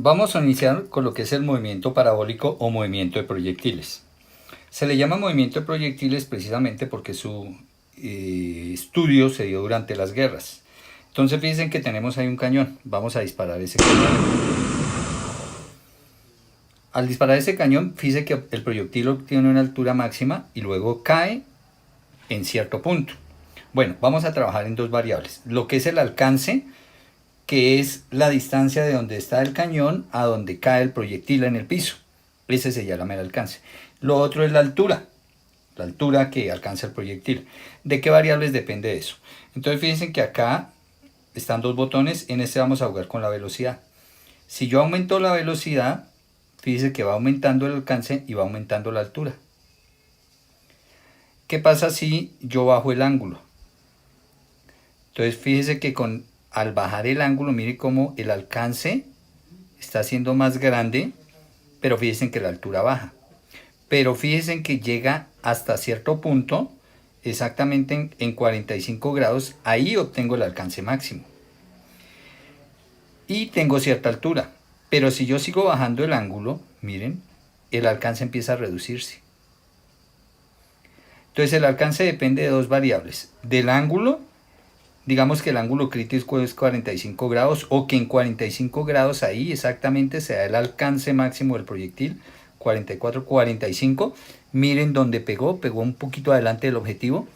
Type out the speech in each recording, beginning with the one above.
Vamos a iniciar con lo que es el movimiento parabólico o movimiento de proyectiles. Se le llama movimiento de proyectiles precisamente porque su estudio se dio durante las guerras. Entonces fíjense que tenemos ahí un cañón. Vamos a disparar ese cañón. Al disparar ese cañón, fíjense que el proyectil obtiene una altura máxima y luego cae en cierto punto. Bueno, vamos a trabajar en dos variables. Lo que es el alcance, que es la distancia de donde está el cañón a donde cae el proyectil en el piso. Ese se llama el alcance. Lo otro es la altura que alcanza el proyectil. ¿De qué variables depende de eso? Entonces fíjense que acá están dos botones, en este vamos a jugar con la velocidad. Si yo aumento la velocidad, fíjense que va aumentando el alcance y va aumentando la altura. ¿Qué pasa si yo bajo el ángulo? Entonces fíjense que al bajar el ángulo, mire cómo el alcance está siendo más grande, pero fíjense que la altura baja. Pero fíjense que llega hasta cierto punto, exactamente en 45 grados, ahí obtengo el alcance máximo. Y tengo cierta altura. Pero si yo sigo bajando el ángulo, miren, el alcance empieza a reducirse. Entonces el alcance depende de dos variables. Del ángulo, digamos que el ángulo crítico es 45 grados o que en 45 grados ahí exactamente se da el alcance máximo del proyectil. 44, 45. Miren donde pegó un poquito adelante del objetivo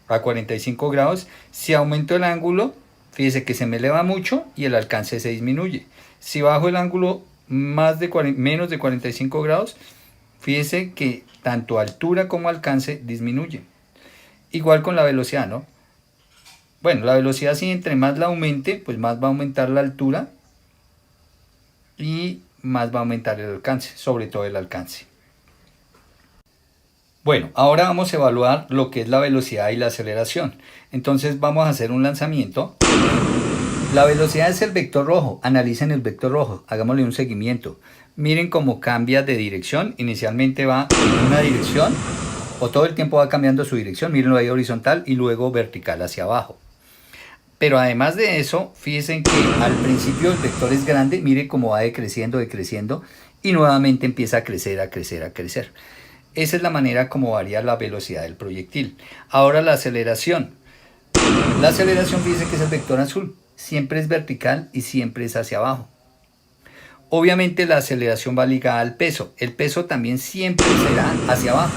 a 45 grados. Si aumento el ángulo, fíjense que se me eleva mucho y el alcance se disminuye. Si bajo el ángulo menos de 45 grados, fíjense que tanto altura como alcance disminuye. Igual con la velocidad, ¿no? Bueno, la velocidad sí, entre más la aumente, pues más va a aumentar la altura y más va a aumentar el alcance, sobre todo el alcance. Bueno, ahora vamos a evaluar lo que es la velocidad y la aceleración. Entonces vamos a hacer un lanzamiento. La velocidad es el vector rojo. Analicen el vector rojo, hagámosle un seguimiento. Miren cómo cambia de dirección. Inicialmente va en una dirección o todo el tiempo va cambiando su dirección. Mírenlo ahí horizontal y luego vertical hacia abajo. Pero además de eso, fíjense que al principio el vector es grande, mire cómo va decreciendo y nuevamente empieza a crecer. Esa es la manera como varía la velocidad del proyectil. Ahora la aceleración. La aceleración, fíjense que es el vector azul, siempre es vertical y siempre es hacia abajo. Obviamente la aceleración va ligada al peso, el peso también siempre será hacia abajo.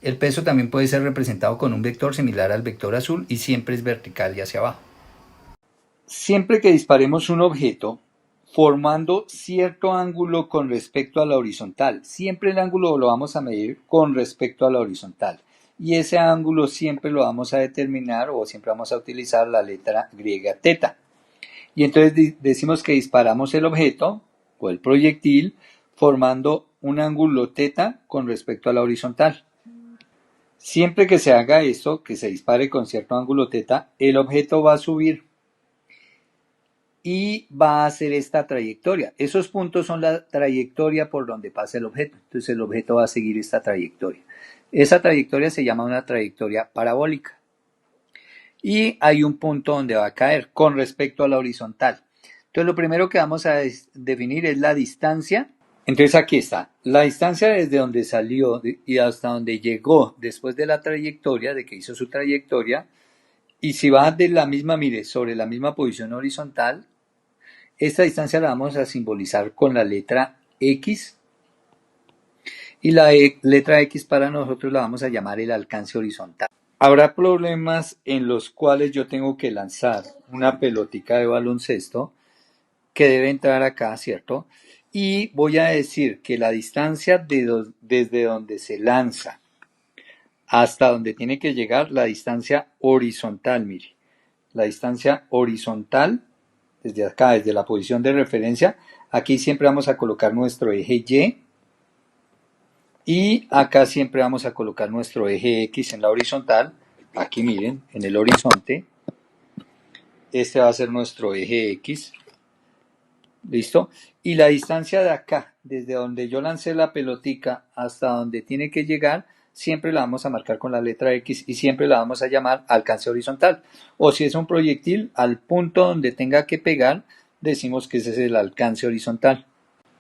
El peso también puede ser representado con un vector similar al vector azul y siempre es vertical y hacia abajo. Siempre que disparemos un objeto formando cierto ángulo con respecto a la horizontal, siempre el ángulo lo vamos a medir con respecto a la horizontal. Y ese ángulo siempre lo vamos a determinar o siempre vamos a utilizar la letra griega teta. Y entonces decimos que disparamos el objeto o el proyectil formando un ángulo teta con respecto a la horizontal. Siempre que se haga esto, que se dispare con cierto ángulo teta, el objeto va a subir y va a hacer esta trayectoria. Esos puntos son la trayectoria por donde pasa el objeto. Entonces el objeto va a seguir esta trayectoria. Esa trayectoria se llama una trayectoria parabólica. Y hay un punto donde va a caer con respecto a la horizontal. Entonces lo primero que vamos a definir es la distancia. Entonces aquí está, la distancia desde donde salió y hasta donde llegó después de la trayectoria, de que hizo su trayectoria, y si va de la misma, mire, sobre la misma posición horizontal, esta distancia la vamos a simbolizar con la letra X, y la letra X para nosotros la vamos a llamar el alcance horizontal. Habrá problemas en los cuales yo tengo que lanzar una pelotica de baloncesto que debe entrar acá, ¿cierto? Y voy a decir que la distancia desde donde se lanza hasta donde tiene que llegar, la distancia horizontal, mire. La distancia horizontal, desde acá, desde la posición de referencia, aquí siempre vamos a colocar nuestro eje Y. Y acá siempre vamos a colocar nuestro eje X en la horizontal. Aquí miren, en el horizonte. Este va a ser nuestro eje X. ¿Listo? Y la distancia de acá, desde donde yo lancé la pelotica hasta donde tiene que llegar, siempre la vamos a marcar con la letra X y siempre la vamos a llamar alcance horizontal. O si es un proyectil, al punto donde tenga que pegar, decimos que ese es el alcance horizontal.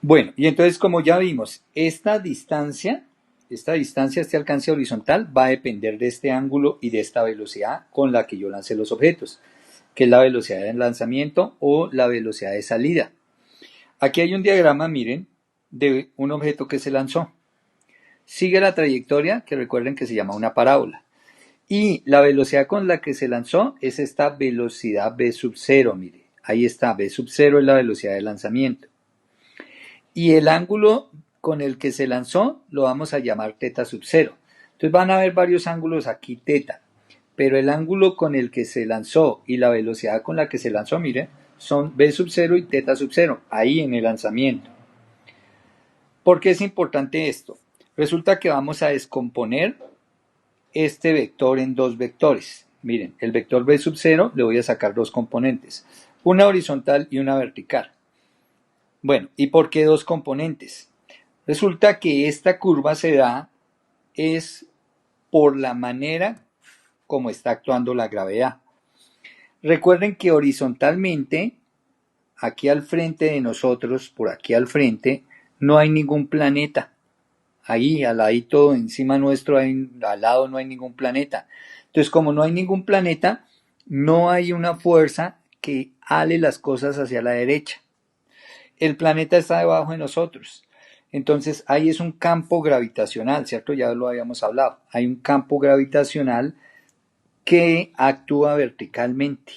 Bueno, y entonces como ya vimos, esta distancia, este alcance horizontal va a depender de este ángulo y de esta velocidad con la que yo lance los objetos, que es la velocidad de lanzamiento o la velocidad de salida. Aquí hay un diagrama, miren, de un objeto que se lanzó. Sigue la trayectoria, que recuerden que se llama una parábola. Y la velocidad con la que se lanzó es esta velocidad v sub 0, mire. Ahí está, v sub 0 es la velocidad de lanzamiento. Y el ángulo con el que se lanzó lo vamos a llamar teta sub 0. Entonces van a haber varios ángulos aquí teta, pero el ángulo con el que se lanzó y la velocidad con la que se lanzó, mire, son v sub 0 y teta sub 0, ahí en el lanzamiento. ¿Por qué es importante esto? Resulta que vamos a descomponer este vector en dos vectores. Miren, el vector v sub 0 le voy a sacar dos componentes, una horizontal y una vertical. Bueno, ¿y por qué dos componentes? Resulta que esta curva se da es por la manera como está actuando la gravedad. Recuerden que horizontalmente, aquí al frente de nosotros, por aquí al frente, no hay ningún planeta. Ahí, al ladito, encima nuestro, al lado no hay ningún planeta. Entonces, como no hay ningún planeta, no hay una fuerza que ale las cosas hacia la derecha. El planeta está debajo de nosotros. Entonces, ahí es un campo gravitacional, ¿cierto? Ya lo habíamos hablado. Hay un campo gravitacional que actúa verticalmente.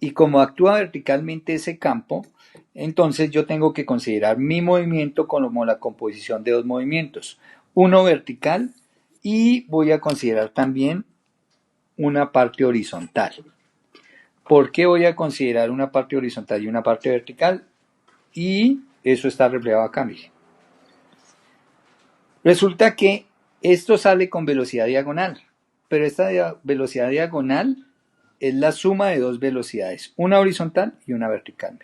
Y como actúa verticalmente ese campo, entonces yo tengo que considerar mi movimiento como la composición de dos movimientos. Uno vertical y voy a considerar también una parte horizontal. ¿Por qué voy a considerar una parte horizontal y una parte vertical? Y eso está reflejado acá, miren. Resulta que esto sale con velocidad diagonal, pero esta velocidad diagonal es la suma de dos velocidades, una horizontal y una vertical.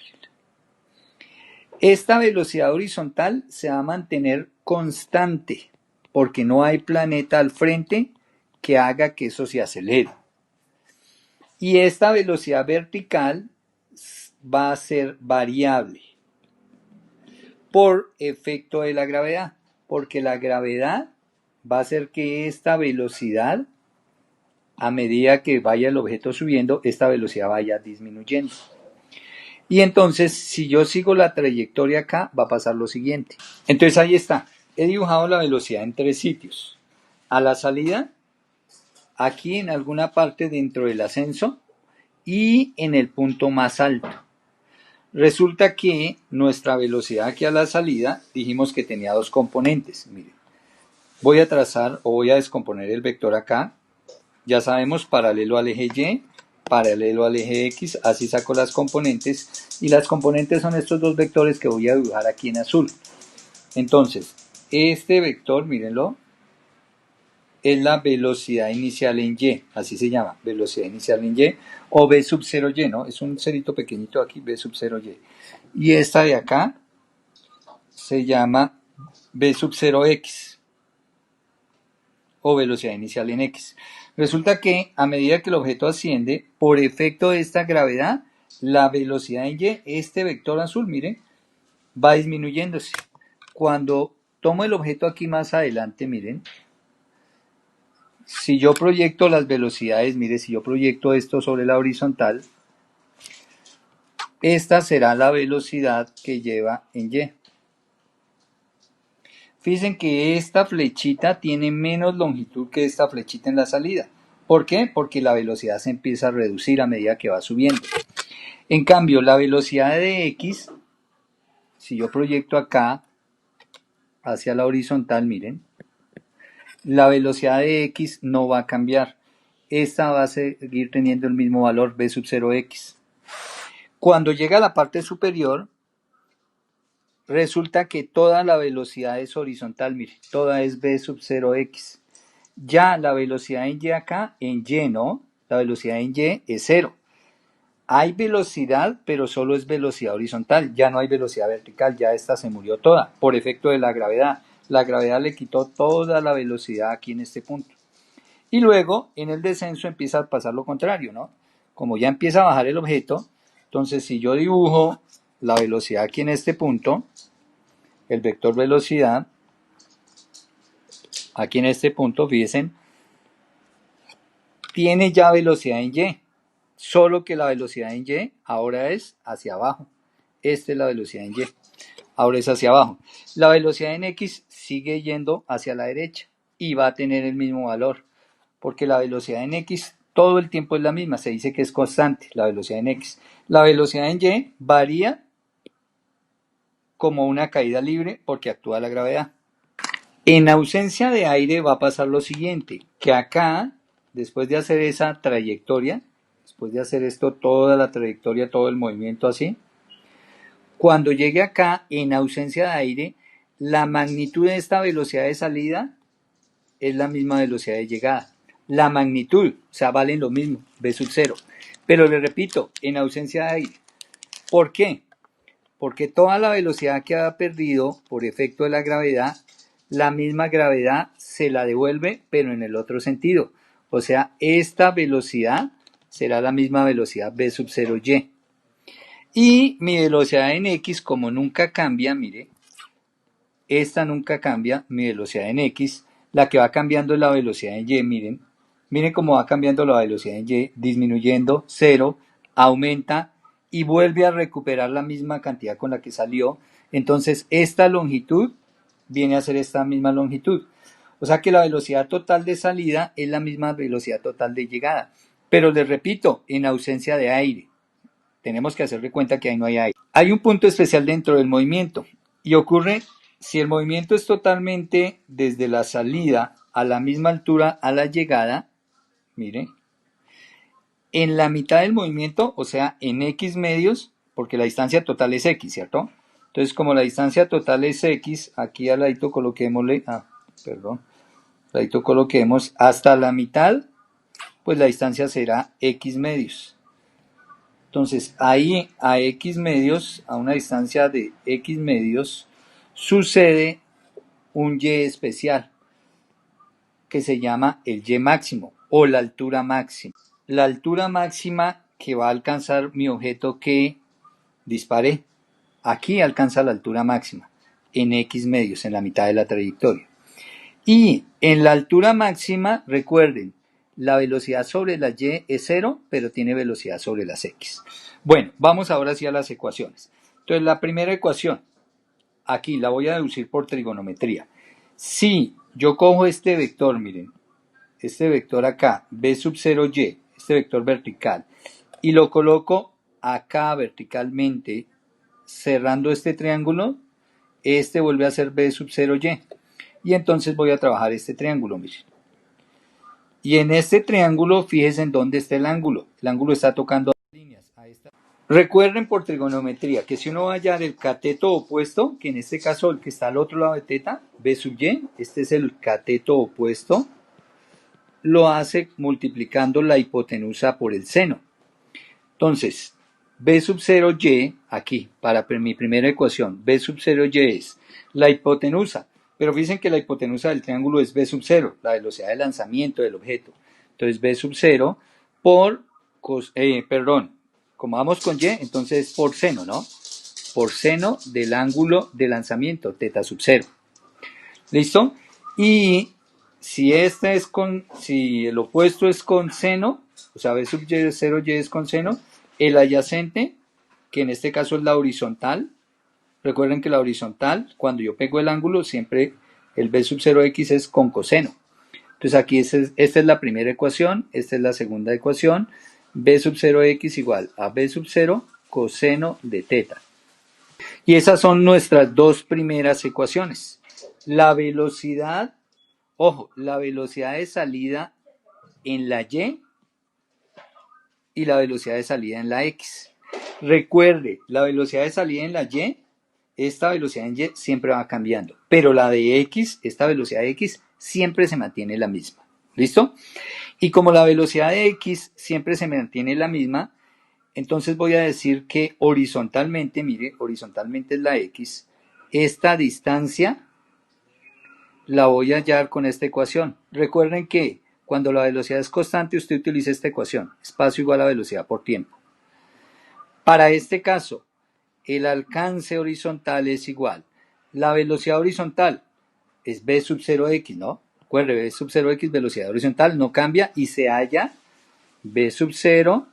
Esta velocidad horizontal se va a mantener constante porque no hay planeta al frente que haga que eso se acelere. Y esta velocidad vertical va a ser variable por efecto de la gravedad, porque la gravedad va a hacer que esta velocidad, a medida que vaya el objeto subiendo, esta velocidad vaya disminuyendo. Y entonces, si yo sigo la trayectoria acá, va a pasar lo siguiente. Entonces ahí está. He dibujado la velocidad en tres sitios. A la salida, aquí en alguna parte dentro del ascenso y en el punto más alto. Resulta que nuestra velocidad aquí a la salida, dijimos que tenía dos componentes. Miren, voy a trazar o voy a descomponer el vector acá. Ya sabemos, paralelo al eje Y, paralelo al eje X, así saco las componentes. Y las componentes son estos dos vectores que voy a dibujar aquí en azul. Entonces, este vector, mírenlo, es la velocidad inicial en Y, así se llama, velocidad inicial en Y, o V sub 0Y, ¿no? Es un cerito pequeñito aquí, V sub 0Y. Y esta de acá se llama V sub 0X, o velocidad inicial en X. Resulta que a medida que el objeto asciende, por efecto de esta gravedad, la velocidad en Y, este vector azul, miren, va disminuyéndose. Cuando tomo el objeto aquí más adelante, miren, si yo proyecto las velocidades, mire, si yo proyecto esto sobre la horizontal, esta será la velocidad que lleva en Y. Fíjense que esta flechita tiene menos longitud que esta flechita en la salida. ¿Por qué? Porque la velocidad se empieza a reducir a medida que va subiendo. En cambio, la velocidad de X, si yo proyecto acá hacia la horizontal, miren, la velocidad de X no va a cambiar. Esta va a seguir teniendo el mismo valor, v sub 0x. Cuando llega a la parte superior, resulta que toda la velocidad es horizontal, mire, toda es v sub 0x. Ya la velocidad en Y acá, en Y, ¿no? La velocidad en Y es 0. Hay velocidad, pero solo es velocidad horizontal, ya no hay velocidad vertical, ya esta se murió toda, por efecto de la gravedad. La gravedad le quitó toda la velocidad aquí en este punto. Y luego, en el descenso empieza a pasar lo contrario, ¿no? Como ya empieza a bajar el objeto, Entonces, si yo dibujo la velocidad aquí en este punto, el vector velocidad, aquí en este punto, fíjense, tiene ya velocidad en Y, solo que la velocidad en Y ahora es hacia abajo. Esta es la velocidad en Y, ahora es hacia abajo. La velocidad en X sigue yendo hacia la derecha y va a tener el mismo valor, porque la velocidad en X todo el tiempo es la misma, se dice que es constante la velocidad en X. La velocidad en Y varía como una caída libre porque actúa la gravedad. En ausencia de aire va a pasar lo siguiente, que acá, después de hacer esa trayectoria, después de hacer esto, toda la trayectoria, todo el movimiento así, cuando llegue acá, en ausencia de aire, la magnitud de esta velocidad de salida es la misma velocidad de llegada. La magnitud, o sea, valen lo mismo, v sub 0. Pero le repito, en ausencia de aire. ¿Por qué? Porque toda la velocidad que ha perdido por efecto de la gravedad, la misma gravedad se la devuelve, pero en el otro sentido. O sea, esta velocidad será la misma velocidad v sub 0y. Y mi velocidad en x, como nunca cambia, mire, esta nunca cambia, mi velocidad en x, la que va cambiando es la velocidad en y, miren cómo va cambiando la velocidad en y, disminuyendo, 0, aumenta y vuelve a recuperar la misma cantidad con la que salió. Entonces esta longitud viene a ser esta misma longitud. O sea que la velocidad total de salida es la misma velocidad total de llegada. Pero les repito, en ausencia de aire. Tenemos que hacerle cuenta que ahí no hay aire. Hay un punto especial dentro del movimiento y ocurre si el movimiento es totalmente desde la salida a la misma altura a la llegada, mire, en la mitad del movimiento, o sea, en x medios, porque la distancia total es x, ¿cierto? Entonces, como la distancia total es x, aquí al ladito coloquémosle, coloquemos hasta la mitad, pues la distancia será x medios. Entonces, ahí a x medios, a una distancia de x medios, sucede un y especial que se llama el y máximo o la altura máxima. La altura máxima que va a alcanzar mi objeto que disparé, aquí alcanza la altura máxima en x medios, en la mitad de la trayectoria. Y en la altura máxima, recuerden, la velocidad sobre la y es 0, pero tiene velocidad sobre las x. Bueno, vamos ahora sí a las ecuaciones. Entonces, la primera ecuación, aquí la voy a deducir por trigonometría. Si yo cojo este vector, miren, este vector acá, v sub 0y, este vector vertical, y lo coloco acá verticalmente, cerrando este triángulo, este vuelve a ser v sub 0y. Y entonces voy a trabajar este triángulo, miren. Y en este triángulo, fíjense en dónde está el ángulo. El ángulo está tocando líneas. Ahí está. Recuerden por trigonometría que si uno va a hallar el cateto opuesto, que en este caso el que está al otro lado de teta, b sub y, este es el cateto opuesto, lo hace multiplicando la hipotenusa por el seno. Entonces, b sub 0y, aquí, para mi primera ecuación, b sub 0y es la hipotenusa. Pero fíjense que la hipotenusa del triángulo es v sub 0, la velocidad de lanzamiento del objeto. Entonces, v sub 0 por, como vamos con y, entonces por seno, ¿no? Por seno del ángulo de lanzamiento, teta sub 0. ¿Listo? Y si si el opuesto es con seno, o sea, v sub 0y es con seno, el adyacente, que en este caso es la horizontal, recuerden que la horizontal, cuando yo pego el ángulo, siempre el v sub 0x es con coseno. Entonces aquí esta es la primera ecuación, esta es la segunda ecuación, v sub 0x igual a v sub 0 coseno de teta. Y esas son nuestras dos primeras ecuaciones. La velocidad, ojo, la velocidad de salida en la y la velocidad de salida en la x. Recuerde, la velocidad de salida en la y, esta velocidad en y siempre va cambiando, pero la de x, esta velocidad de x, siempre se mantiene la misma. ¿Listo? Y como la velocidad de x siempre se mantiene la misma, entonces voy a decir que horizontalmente, mire, horizontalmente es la x, esta distancia la voy a hallar con esta ecuación. Recuerden que cuando la velocidad es constante, usted utiliza esta ecuación, espacio igual a velocidad por tiempo. Para este caso, el alcance horizontal es igual. La velocidad horizontal es v sub 0x, ¿no? Recuerde, v sub 0x, velocidad horizontal, no cambia y se halla v sub 0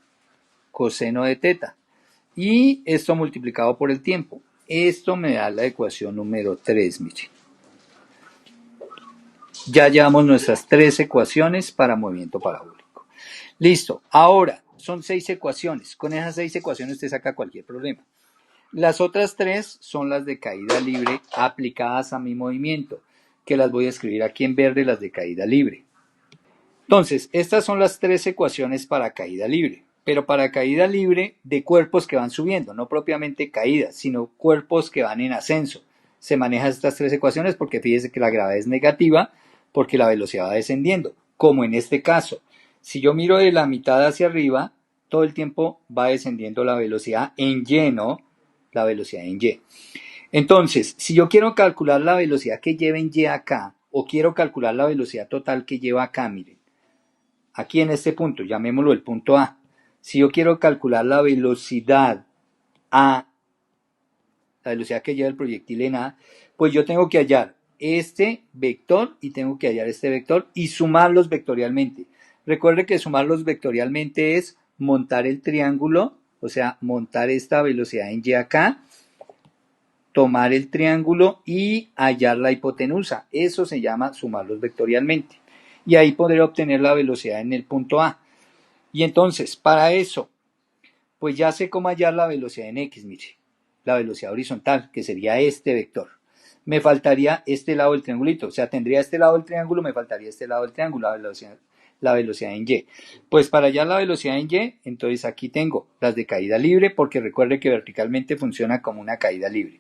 coseno de teta. Y esto multiplicado por el tiempo. Esto me da la ecuación número 3, miren. Ya llevamos nuestras 3 ecuaciones para movimiento parabólico. Listo. Ahora, son 6 ecuaciones. Con esas 6 ecuaciones usted saca cualquier problema. Las otras 3 son las de caída libre aplicadas a mi movimiento, que las voy a escribir aquí en verde, las de caída libre. Entonces, estas son las 3 ecuaciones para caída libre, pero para caída libre de cuerpos que van subiendo, no propiamente caídas, sino cuerpos que van en ascenso. Se manejan estas 3 ecuaciones porque fíjese que la gravedad es negativa porque la velocidad va descendiendo, como en este caso. Si yo miro de la mitad hacia arriba, todo el tiempo va descendiendo la velocidad en Y, ¿no? La velocidad en Y. Entonces, si yo quiero calcular la velocidad que lleva en Y acá, o quiero calcular la velocidad total que lleva acá, miren, aquí en este punto, llamémoslo el punto A. Si yo quiero calcular la velocidad A, la velocidad que lleva el proyectil en A, pues yo tengo que hallar este vector y tengo que hallar este vector y sumarlos vectorialmente. Recuerde que sumarlos vectorialmente es montar el triángulo, o sea, montar esta velocidad en Y acá, tomar el triángulo y hallar la hipotenusa. Eso se llama sumarlos vectorialmente. Y ahí podré obtener la velocidad en el punto A. Y entonces, para eso, pues ya sé cómo hallar la velocidad en X, mire. La velocidad horizontal, que sería este vector. Me faltaría este lado del triangulito. O sea, tendría este lado del triángulo, me faltaría este lado del triángulo, la velocidad en Y. Pues para hallar la velocidad en Y, entonces aquí tengo las de caída libre, porque recuerde que verticalmente funciona como una caída libre.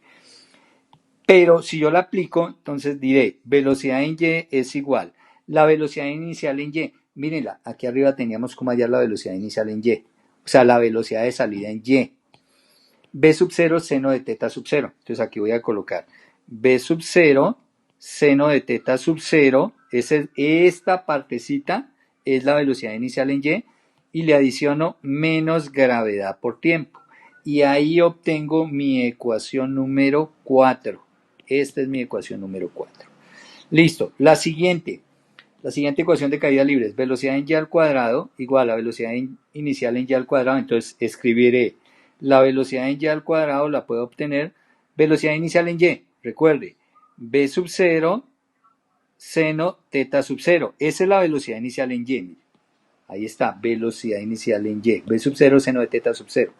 Pero si yo la aplico, entonces diré, velocidad en Y es igual. La velocidad inicial en Y, mírenla, aquí arriba teníamos cómo hallar la velocidad inicial en Y. O sea, la velocidad de salida en Y. V sub 0, seno de teta sub 0. Entonces aquí voy a colocar V sub 0, seno de teta sub 0. Esta partecita es la velocidad inicial en Y. Y le adiciono menos gravedad por tiempo. Y ahí obtengo mi ecuación número 4. Esta es mi ecuación número 4. Listo. La siguiente ecuación de caída libre es velocidad en Y al cuadrado igual a velocidad inicial en Y al cuadrado. Entonces escribiré la velocidad en Y al cuadrado, la puedo obtener. Velocidad inicial en Y, recuerde, V sub 0 seno teta sub 0. Esa es la velocidad inicial en Y. Ahí está, velocidad inicial en Y. V sub 0 seno de teta sub 0.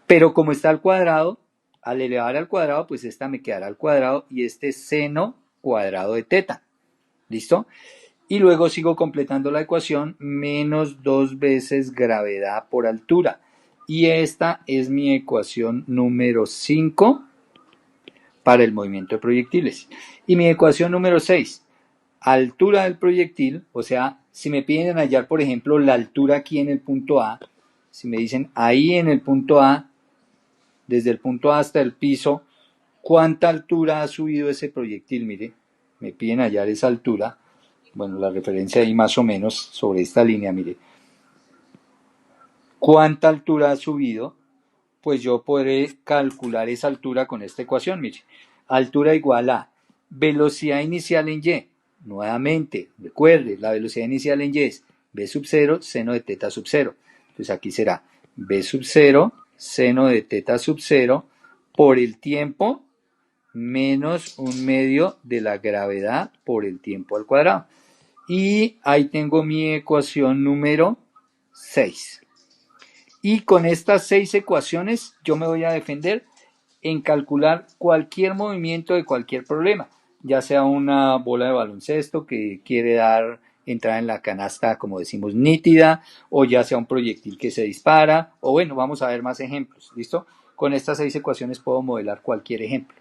Pero como está al cuadrado, al elevar al cuadrado, pues esta me quedará al cuadrado y este seno cuadrado de teta. ¿Listo? Y luego sigo completando la ecuación, menos 2 veces gravedad por altura. Y esta es mi ecuación número 5 para el movimiento de proyectiles. Y mi ecuación número 6, altura del proyectil, o sea, si me piden hallar, por ejemplo, la altura aquí en el punto A, si me dicen ahí en el punto A, desde el punto A hasta el piso, ¿cuánta altura ha subido ese proyectil? Mire, me piden hallar esa altura. Bueno, la referencia ahí más o menos sobre esta línea, mire. ¿Cuánta altura ha subido? Pues yo podré calcular esa altura con esta ecuación, mire. Altura igual a velocidad inicial en Y. Nuevamente, recuerde, la velocidad inicial en Y es V sub 0 seno de teta sub 0. Entonces aquí será V sub 0 seno de teta sub 0 por el tiempo menos 1/2 de la gravedad por el tiempo al cuadrado. Y ahí tengo mi ecuación número 6. Y con estas 6 ecuaciones yo me voy a defender en calcular cualquier movimiento de cualquier problema, ya sea una bola de baloncesto que quiere dar entrada en la canasta, como decimos, nítida, o ya sea un proyectil que se dispara, o bueno, vamos a ver más ejemplos, ¿listo? Con estas 6 ecuaciones puedo modelar cualquier ejemplo.